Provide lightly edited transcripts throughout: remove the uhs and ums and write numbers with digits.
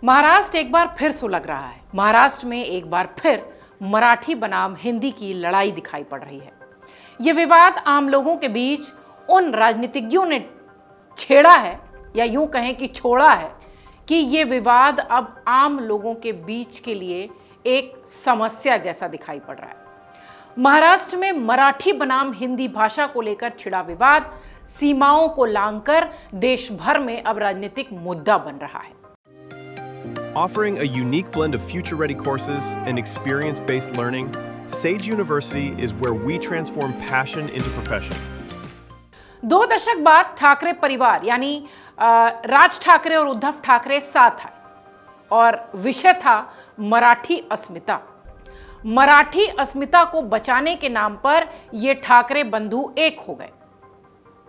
महाराष्ट्र एक बार फिर सुलग रहा है। महाराष्ट्र में एक बार फिर मराठी बनाम हिंदी की लड़ाई दिखाई पड़ रही है। यह विवाद आम लोगों के बीच उन राजनीतिज्ञों ने छेड़ा है, या यूं कहें कि छोड़ा है, कि यह विवाद अब आम लोगों के बीच के लिए एक समस्या जैसा दिखाई पड़ रहा है। महाराष्ट्र में मराठी बनाम हिंदी भाषा को लेकर छिड़ा विवाद सीमाओं को लांघकर देश भर में अब राजनीतिक मुद्दा बन रहा है। Offering a unique blend of future-ready courses and experience-based learning, Sage University is where we transform passion into profession. 2 दशक बाद ठाकरे परिवार यानी राज ठाकरे और उद्धव ठाकरे साथ आए और विषय था मराठी अस्मिता। मराठी अस्मिता को बचाने के नाम पर ये ठाकरे बंधु एक हो गए।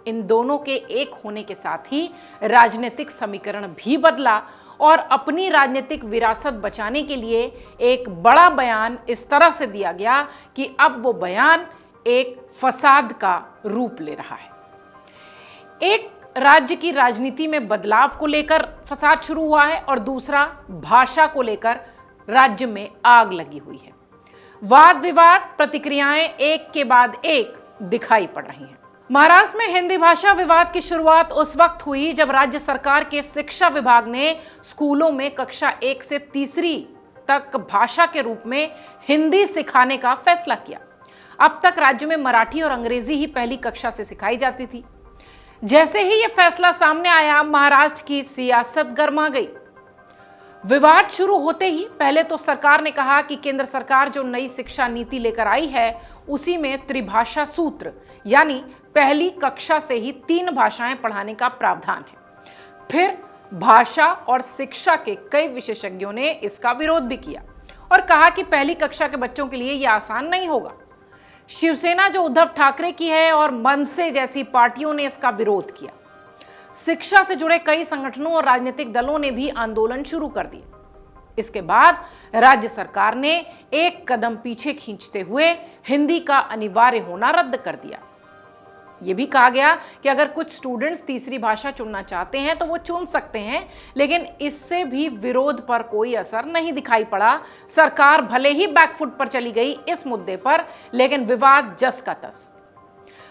इन दोनों के एक होने के साथ ही राजनीतिक समीकरण भी बदला और अपनी राजनीतिक विरासत बचाने के लिए एक बड़ा बयान इस तरह से दिया गया कि अब वो बयान एक फसाद का रूप ले रहा है। एक राज्य की राजनीति में बदलाव को लेकर फसाद शुरू हुआ है और दूसरा भाषा को लेकर राज्य में आग लगी हुई है। वाद विवाद प्रतिक्रियाएं एक के बाद एक दिखाई पड़ रही हैं। महाराष्ट्र में हिंदी भाषा विवाद की शुरुआत उस वक्त हुई जब राज्य सरकार के शिक्षा विभाग ने स्कूलों में कक्षा 1 से 3री तक भाषा के रूप में हिंदी सिखाने का फैसला किया। अब तक राज्य में मराठी और अंग्रेजी ही पहली कक्षा से सिखाई जाती थी। जैसे ही यह फैसला सामने आया, महाराष्ट्र की सियासत गर्मा गई। विवाद शुरू होते ही पहले तो सरकार ने कहा कि केंद्र सरकार जो नई शिक्षा नीति लेकर आई है उसी में त्रिभाषा सूत्र यानी पहली कक्षा से ही 3 भाषाएं पढ़ाने का प्रावधान है। फिर भाषा और शिक्षा के कई विशेषज्ञों ने इसका विरोध भी किया और कहा कि पहली कक्षा के बच्चों के लिए यह आसान नहीं होगा। शिवसेना जो उद्धव ठाकरे की है और मनसे जैसी पार्टियों ने इसका विरोध किया। शिक्षा से जुड़े कई संगठनों और राजनीतिक दलों ने भी आंदोलन शुरू कर दिए। इसके बाद राज्य सरकार ने एक कदम पीछे खींचते हुए हिंदी का अनिवार्य होना रद्द कर दिया। यह भी कहा गया कि अगर कुछ स्टूडेंट्स तीसरी भाषा चुनना चाहते हैं तो वो चुन सकते हैं, लेकिन इससे भी विरोध पर कोई असर नहीं दिखाई पड़ा। सरकार भले ही बैकफुट पर चली गई इस मुद्दे पर, लेकिन विवाद जस का तस।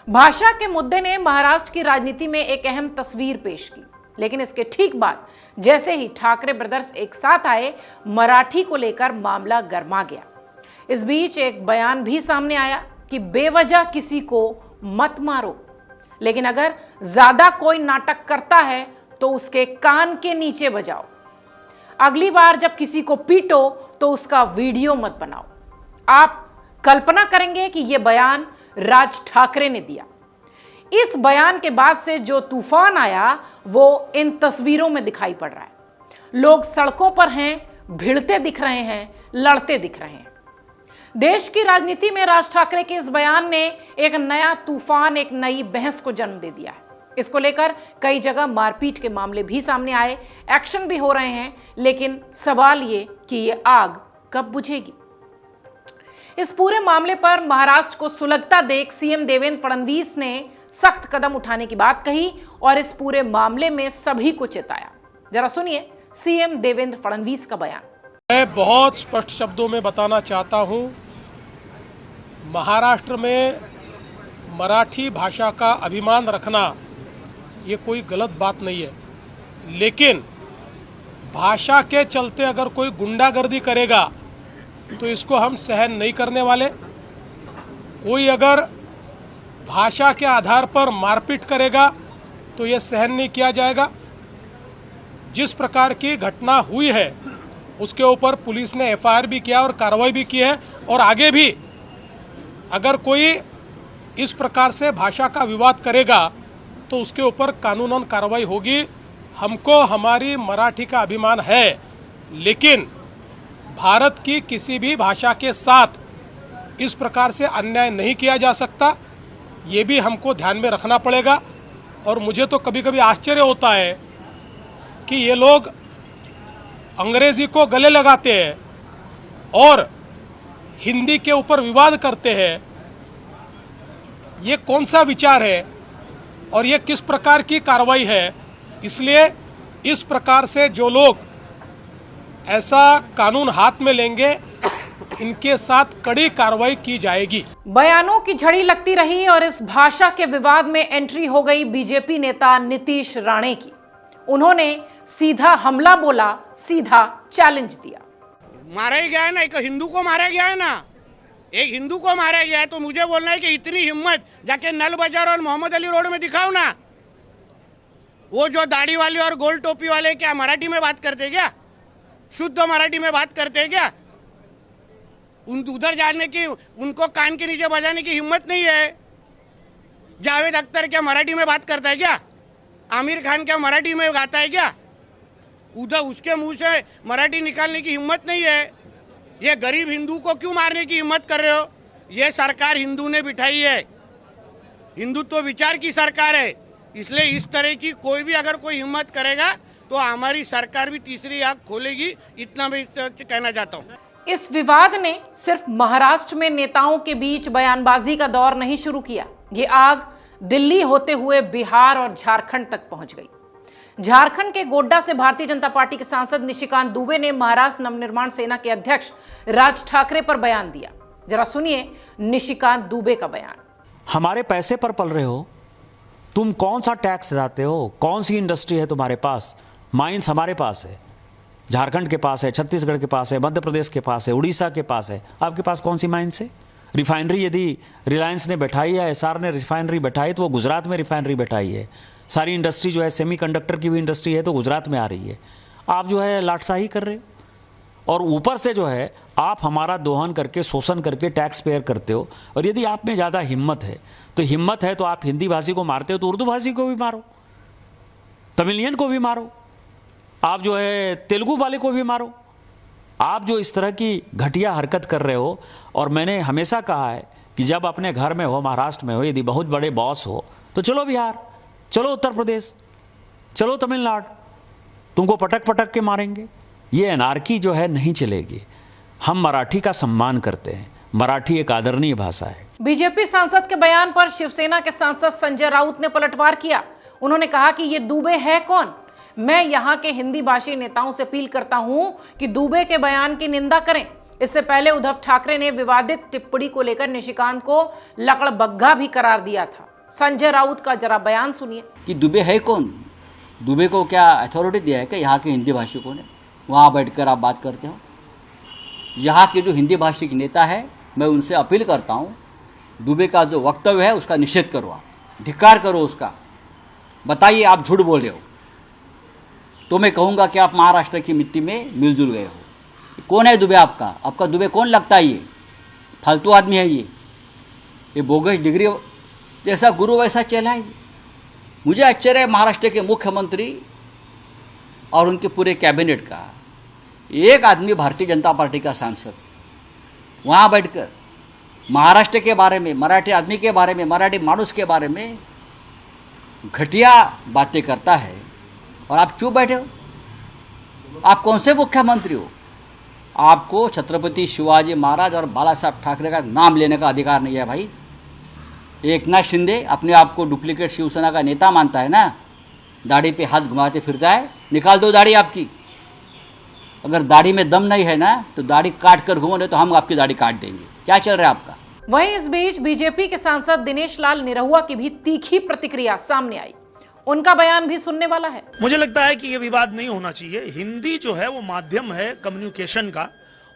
भाषा के मुद्दे ने महाराष्ट्र की राजनीति में एक अहम तस्वीर पेश की, लेकिन इसके ठीक बाद जैसे ही ठाकरे ब्रदर्स एक साथ आए, मराठी को लेकर मामला गर्मा गया। इस बीच एक बयान भी सामने आया कि बेवजह किसी को मत मारो, लेकिन अगर ज्यादा कोई नाटक करता है तो उसके कान के नीचे बजाओ। अगली बार जब किसी को पीटो तो उसका वीडियो मत बनाओ। आप कल्पना करेंगे कि यह बयान राज ठाकरे ने दिया। इस बयान के बाद से जो तूफान आया वो इन तस्वीरों में दिखाई पड़ रहा है। लोग सड़कों पर हैं, भिड़ते दिख रहे हैं, लड़ते दिख रहे हैं। देश की राजनीति में राज ठाकरे के इस बयान ने एक नया तूफान, एक नई बहस को जन्म दे दिया है। इसको लेकर कई जगह मारपीट के मामले भी सामने आए, एक्शन भी हो रहे हैं, लेकिन सवाल ये कि ये आग कब बुझेगी। इस पूरे मामले पर महाराष्ट्र को सुलगता देख सीएम देवेंद्र फडणवीस ने सख्त कदम उठाने की बात कही और इस पूरे मामले में सभी को चेताया। जरा सुनिए सीएम देवेंद्र फडणवीस का बयान। मैं बहुत स्पष्ट शब्दों में बताना चाहता हूं, महाराष्ट्र में मराठी भाषा का अभिमान रखना ये कोई गलत बात नहीं है, लेकिन भाषा के चलते अगर कोई गुंडागर्दी करेगा तो इसको हम सहन नहीं करने वाले। कोई अगर भाषा के आधार पर मारपीट करेगा तो यह सहन नहीं किया जाएगा। जिस प्रकार की घटना हुई है उसके ऊपर पुलिस ने एफआईआर भी किया और कार्रवाई भी की है, और आगे भी अगर कोई इस प्रकार से भाषा का विवाद करेगा तो उसके ऊपर कानूनन कार्रवाई होगी। हमको हमारी मराठी का अभिमान है, लेकिन भारत की किसी भी भाषा के साथ इस प्रकार से अन्याय नहीं किया जा सकता, ये भी हमको ध्यान में रखना पड़ेगा। और मुझे तो कभी कभी आश्चर्य होता है कि ये लोग अंग्रेजी को गले लगाते हैं और हिंदी के ऊपर विवाद करते हैं। ये कौन सा विचार है और ये किस प्रकार की कार्रवाई है? इसलिए इस प्रकार से जो लोग ऐसा कानून हाथ में लेंगे, इनके साथ कड़ी कार्रवाई की जाएगी। बयानों की झड़ी लगती रही और इस भाषा के विवाद में एंट्री हो गई बीजेपी नेता नीतीश राणे की। उन्होंने सीधा हमला बोला, सीधा चैलेंज दिया। मारा ही गया है ना, एक हिंदू को मारा गया है ना, एक हिंदू को मारा गया है, तो मुझे बोलना है कि इतनी हिम्मत जाके नल बाजार और मोहम्मद अली रोड में दिखाओ ना। वो जो दाढ़ी वाले और गोल टोपी वाले क्या मराठी में बात करते क्या? शुद्ध मराठी में बात करते क्या? उधर जाने की, उनको कान के नीचे बजाने की हिम्मत नहीं है। जावेद अख्तर क्या मराठी में बात करता है क्या? आमिर खान क्या मराठी में गाता है क्या? उधर उसके मुंह से मराठी निकालने की हिम्मत नहीं है। ये गरीब हिंदू को क्यों मारने की हिम्मत कर रहे हो? ये सरकार हिंदू ने बिठाई है, हिंदुत्व विचार की सरकार है, इसलिए इस तरह की कोई भी अगर कोई हिम्मत करेगा तो हमारी सरकार भी तीसरी आंख खोलेगी, इतना मैं कहना चाहता हूँ। इस विवाद ने सिर्फ महाराष्ट्र में नेताओं के बीच बयानबाजी का दौर नहीं शुरू किया, ये आग दिल्ली होते हुए बिहार और झारखंड तक पहुंच गई। झारखंड के गोड्डा से भारतीय जनता पार्टी के सांसद निशिकांत दुबे ने महाराष्ट्र नवनिर्माण सेना के अध्यक्ष राज ठाकरे पर बयान दिया। जरा सुनिए निशिकांत दुबे का बयान। हमारे पैसे पर पल रहे हो, तुम कौन सा टैक्स लाते हो? कौन सी इंडस्ट्री है तुम्हारे पास? माइंस हमारे पास है, झारखंड के पास है, छत्तीसगढ़ के पास है, मध्य प्रदेश के पास है, उड़ीसा के पास है। आपके पास कौन सी माइंस है? रिफाइनरी यदि रिलायंस ने बैठाई है, एसआर ने रिफाइनरी बैठाई, तो वो गुजरात में रिफाइनरी बैठाई है। सारी इंडस्ट्री जो है, सेमीकंडक्टर की भी इंडस्ट्री है, तो गुजरात में आ रही है। आप जो है लाटसाही कर रहे हो और ऊपर से जो है आप हमारा दोहन करके, शोषण करके टैक्स पेयर करते हो। और यदि आप में ज़्यादा हिम्मत है तो आप हिंदी भाषी को मारते हो तो उर्दू भाषी को भी मारो, तमिलियन को भी मारो, आप जो है तेलुगु वाले को भी मारो। आप जो इस तरह की घटिया हरकत कर रहे हो, और मैंने हमेशा कहा है कि जब अपने घर में हो, महाराष्ट्र में हो, यदि बहुत बड़े बॉस हो तो चलो बिहार, चलो उत्तर प्रदेश, चलो तमिलनाडु, तुमको पटक पटक के मारेंगे। ये अनार्की जो है नहीं चलेगी। हम मराठी का सम्मान करते हैं, मराठी एक आदरणीय भाषा है। बीजेपी सांसद के बयान पर शिवसेना के सांसद संजय राउत ने पलटवार किया। उन्होंने कहा कि ये दुबे है कौन? मैं यहाँ के हिंदी भाषी नेताओं से अपील करता हूं कि दुबे के बयान की निंदा करें। इससे पहले उद्धव ठाकरे ने विवादित टिप्पणी को लेकर निशिकांत को लकड़बग्गा भी करार दिया था। संजय राउत का जरा बयान सुनिए। कि दुबे है कौन? दुबे को क्या अथॉरिटी दिया है क्या यहाँ के हिंदी भाषिकों ने? वहाँ बैठकर आप बात करते हो। यहाँ के जो हिंदी भाषिक नेता है, मैं उनसे अपील करता हूँ, दुबे का जो वक्तव्य है उसका निषेध करो, आप धिक्कार करो उसका। बताइए आप झूठ बोल रहे हो तो मैं कहूँगा कि आप महाराष्ट्र की मिट्टी में मिलजुल गए हो। कौन है दुबे आपका? आपका दुबे कौन लगता है? ये फालतू आदमी है, ये बोगस डिग्री जैसा गुरु वैसा चेला है। मुझे आश्चर्य है महाराष्ट्र के मुख्यमंत्री और उनके पूरे कैबिनेट का, एक आदमी भारतीय जनता पार्टी का सांसद वहाँ बैठकर महाराष्ट्र के बारे में, मराठी आदमी के बारे में, मराठी मानुस के बारे में घटिया बातें करता है और आप चुप बैठे हो। आप कौन से मुख्यमंत्री हो? आपको छत्रपति शिवाजी महाराज और बाला साहब ठाकरे का नाम लेने का अधिकार नहीं है भाई। एकनाथ शिंदे अपने आप को डुप्लीकेट शिवसेना का नेता मानता है ना, दाढ़ी पे हाथ घुमाते फिरता है। निकाल दो दाढ़ी आपकी। अगर दाढ़ी में दम नहीं है ना तो दाढ़ी काट कर घूमो, नहीं तो हम आपकी दाढ़ी काट देंगे। क्या चल रहा है आपका? वहीं इस बीच बीजेपी के सांसद दिनेश लाल निरहुआ की भी तीखी प्रतिक्रिया सामने आई। उनका बयान भी सुनने वाला है। मुझे लगता है कि ये विवाद नहीं होना चाहिए। हिंदी जो है वो माध्यम है कम्युनिकेशन का,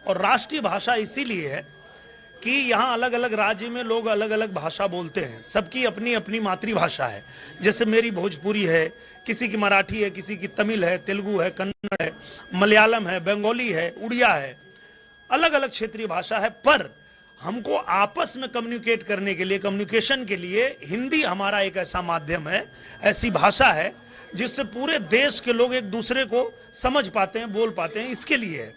और राष्ट्रीय भाषा इसीलिए है कि यहाँ अलग अलग राज्य में लोग अलग अलग भाषा बोलते हैं, सबकी अपनी अपनी मातृभाषा है। जैसे मेरी भोजपुरी है, किसी की मराठी है, किसी की तमिल है, तेलुगु है, कन्नड़ है, मलयालम है, बंगाली है, उड़िया है, अलग अलग क्षेत्रीय भाषा है। पर हमको आपस में कम्युनिकेट करने के लिए, कम्युनिकेशन के लिए हिंदी हमारा एक ऐसा माध्यम है, ऐसी भाषा है जिससे पूरे देश के लोग एक दूसरे को समझ पाते हैं, बोल पाते हैं। इसके लिए है,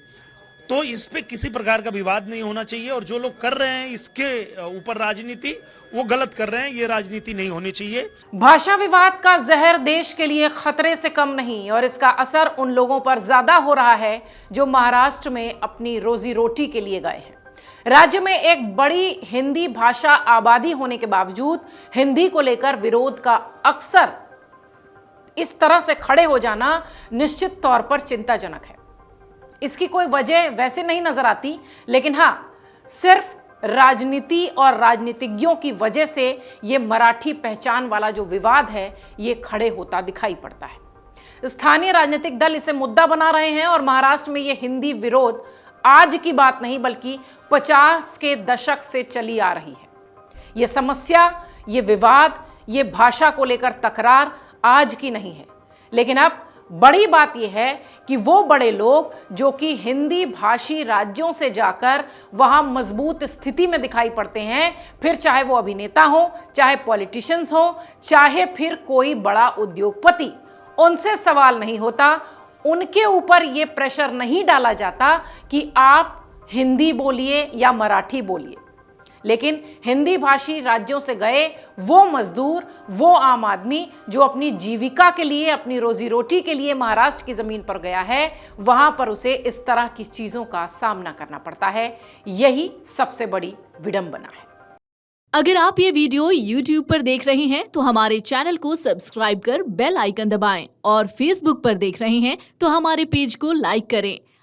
तो इस पे किसी प्रकार का विवाद नहीं होना चाहिए। और जो लोग कर रहे हैं इसके ऊपर राजनीति, वो गलत कर रहे हैं। ये राजनीति नहीं होनी चाहिए। भाषा विवाद का जहर देश के लिए खतरे से कम नहीं, और इसका असर उन लोगों पर ज्यादा हो रहा है जो महाराष्ट्र में अपनी रोजी रोटी के लिए गए हैं। राज्य में एक बड़ी हिंदी भाषा आबादी होने के बावजूद हिंदी को लेकर विरोध का अक्सर इस तरह से खड़े हो जाना निश्चित तौर पर चिंताजनक है। इसकी कोई वजह वैसे नहीं नजर आती, लेकिन हाँ, सिर्फ राजनीति और राजनीतिज्ञों की वजह से ये मराठी पहचान वाला जो विवाद है ये खड़े होता दिखाई पड़ता है। स्थानीय राजनीतिक दल इसे मुद्दा बना रहे हैं और महाराष्ट्र में ये हिंदी विरोध आज की बात नहीं बल्कि 50 के दशक से चली आ रही है। ये समस्या, ये विवाद, ये भाषा को लेकर तकरार आज की नहीं है, लेकिन अब बड़ी बात यह है कि वो बड़े लोग जो कि हिंदी भाषी राज्यों से जाकर वहां मजबूत स्थिति में दिखाई पड़ते हैं, फिर चाहे वो अभिनेता हो, चाहे पॉलिटिशियंस हो, चाहे फिर कोई बड़ा उद्योगपति, उनसे सवाल नहीं होता, उनके ऊपर ये प्रेशर नहीं डाला जाता कि आप हिंदी बोलिए या मराठी बोलिए। लेकिन हिंदी भाषी राज्यों से गए वो मजदूर, वो आम आदमी जो अपनी जीविका के लिए, अपनी रोजी रोटी के लिए महाराष्ट्र की जमीन पर गया है, वहां पर उसे इस तरह की चीजों का सामना करना पड़ता है। यही सबसे बड़ी विडंबना है। अगर आप ये वीडियो YouTube पर देख रहे हैं तो हमारे चैनल को सब्सक्राइब कर बेल आइकन दबाएं और Facebook पर देख रहे हैं तो हमारे पेज को लाइक करें।